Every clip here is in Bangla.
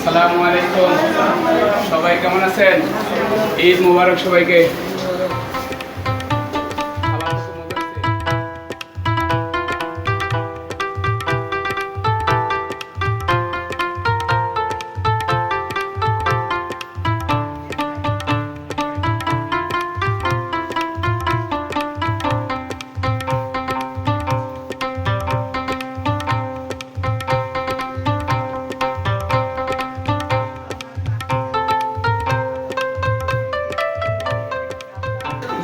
আসসালামু আলাইকুম। সবাই কেমন আছেন? ঈদ মুবারক সবাইকে।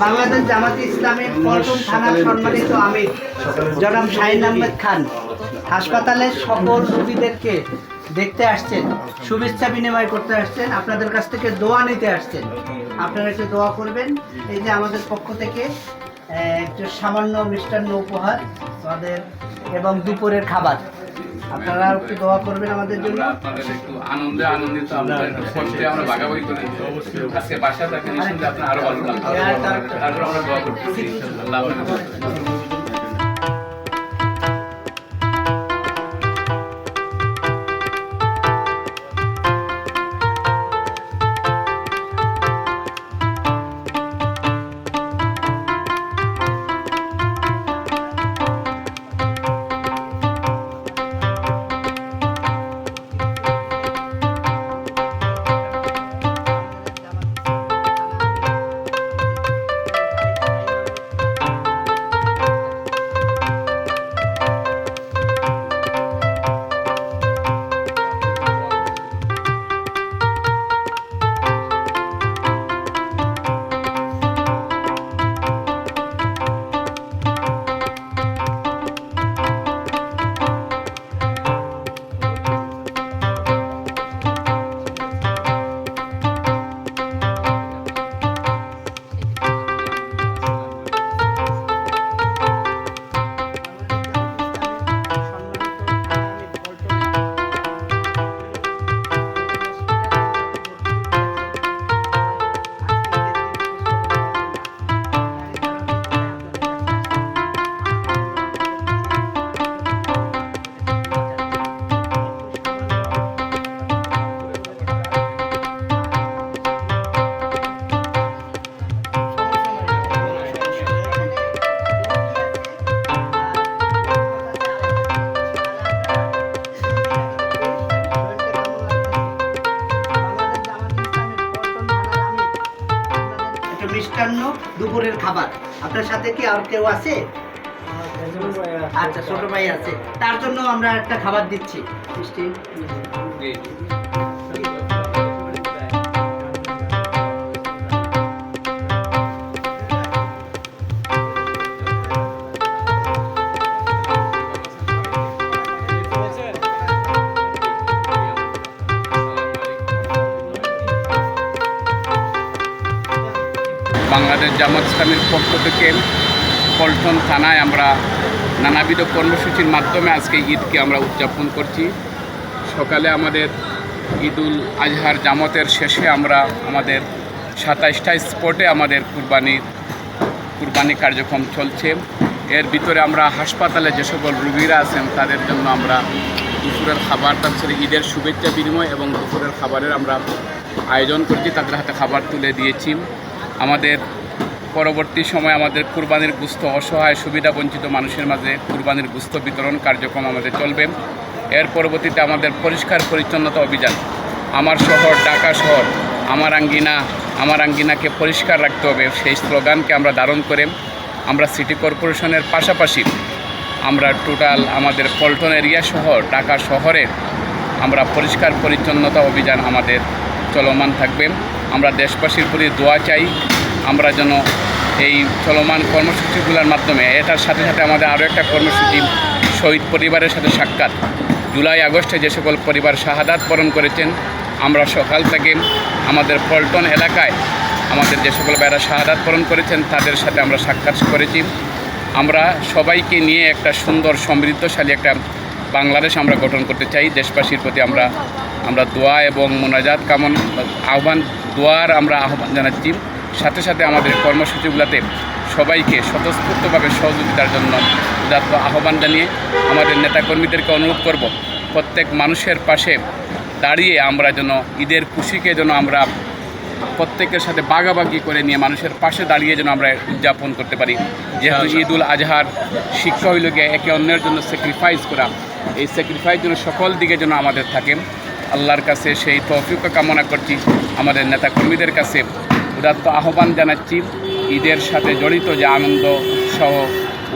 বাংলাদেশ জামাতে ইসলামের পল্টন থানার সম্মানিত আমির জনাব শাহিন আহমেদ খান হাসপাতালের সকল রোগীদেরকে দেখতে আসছেন, শুভেচ্ছা বিনিময় করতে আসছেন, আপনাদের কাছ থেকে দোয়া নিতে আসছেন। আপনারা একটু দোয়া করবেন। এই যে আমাদের পক্ষ থেকে একটু সামান্য মিষ্টান্ন উপহার আমাদের এবং দুপুরের খাবার, আপনারা একটু দোয়া করবেন আমাদের জন্য। আপনাদের একটু আনন্দিত আমরা কষ্টে আমরা ভাগাভাগি করে আজকে বাসা থাকেন, শুনলে আপনার আরো ভালো লাগবে। তারপর আমরা দোয়া করতেছি আল্লাহ হাফেজ। মিষ্টান্ন দুপুরের খাবার। আপনার সাথে কি আর কেউ আছে? আচ্ছা, ছোট ভাই আছে, তার জন্য আমরা একটা খাবার দিচ্ছি মিষ্টি। বাংলাদেশ জামাত ইসলামের পক্ষ থেকে পল্টন থানায় আমরা নানাবিধ কর্মসূচির মাধ্যমে আজকে ঈদকে আমরা উদযাপন করছি। সকালে আমাদের ঈদুল আজহার জামাতের শেষে আমরা আমাদের 27টা স্পটে আমাদের কুরবানি কার্যক্রম চলছে। এর ভিতরে আমরা হাসপাতালে যে সকল রোগীরা আছেন তাদের জন্য আমরা দুপুরের খাবার, তারপরে ঈদের শুভেচ্ছা বিনিময় এবং দুপুরের খাবারের আমরা আয়োজন করছি, তাদের হাতে খাবার তুলে দিয়েছি। আমাদের পরবর্তী সময় আমাদের কুরবানির গোশত অসহায় সুবিধাবঞ্চিত মানুষের মাঝে কুরবানির গোশত বিতরণ কার্যক্রম আমাদের চলবে। এর পরবর্তীতে আমাদের পরিষ্কার পরিচ্ছন্নতা অভিযান, আমার শহর ঢাকা শহর আমার আঙ্গিনাকে পরিষ্কার রাখতে হবে, সেই স্লোগানকে আমরা ধারণ করে আমরা সিটি কর্পোরেশনের পাশাপাশি আমরা টোটাল আমাদের পল্টন এরিয়া শহর ঢাকা শহরে আমরা পরিষ্কার পরিচ্ছন্নতা অভিযান আমাদের চলমান থাকবে। আমরা দেশবাসীর প্রতি দোয়া চাই, আমরা যেন এই চলমান কর্মসূচিগুলোর মাধ্যমে, এটার সাথে সাথে আমাদের আরও একটা কর্মসূচি শহীদ পরিবারের সাথে সাক্ষাৎ। জুলাই আগস্টে যে সকল পরিবার শাহাদাত বরণ করেছেন, আমরা সকাল থেকে আমাদের পল্টন এলাকায় আমাদের যে সকল ভাইরা শাহাদাত বরণ করেছেন তাদের সাথে আমরা সাক্ষাৎ করেছি। আমরা সবাইকে নিয়ে একটা সুন্দর সমৃদ্ধশালী একটা বাংলাদেশ আমরা গঠন করতে চাই। দেশবাসীর প্রতি আমরা দোয়া এবং মোনাজাত দোয়ার আমরা আহ্বান জানাচ্ছি। সাথে সাথে আমাদের কর্মসূচিগুলোতে সবাইকে স্বতঃস্ফূর্তভাবে সহযোগিতার জন্য উদাত্ত আহ্বান জানিয়ে আমাদের নেতাকর্মীদেরকে অনুরোধ করব, প্রত্যেক মানুষের পাশে দাঁড়িয়ে আমরা যেন ঈদের খুশিকে যেন আমরা প্রত্যেকের সাথে ভাগাভাগি করে নিয়ে মানুষের পাশে দাঁড়িয়ে যেন আমরা উদযাপন করতে পারি। যেহেতু ঈদুল আজহার শিক্ষা হইল গিয়ে একে অন্যের জন্য স্যাক্রিফাইস করা, এই স্যাক্রিফাইস যেন সকল দিকে যেন আমাদের থাকে। আল্লাহর কাছে সেই তৌফিক কামনা করছি। আমাদের নেতাকর্মীদের কাছে উদাত্ত আহ্বান জানাচ্ছি, ঈদের সাথে জড়িত যে আনন্দ, উৎসাহ,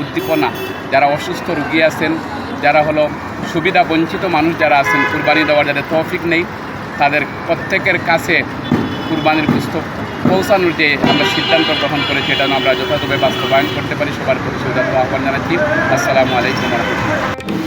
উদ্দীপনা, যারা অসুস্থ রোগী আছেন, যারা হলো সুবিধা বঞ্চিত মানুষ যারা আছেন, কুরবানি দেওয়ার যাদের তৌফিক নেই, তাদের প্রত্যেকের কাছে কুরবানির গোশত পৌঁছানোর যে আমরা সিদ্ধান্ত গ্রহণ করেছি, এটা আমরা যথাযথভাবে বাস্তবায়ন করতে পারি। সবার প্রতি সুবিধা আহ্বান জানাচ্ছি। আসসালামু আলাইকুম ওয়া রাহমাতুল্লাহ।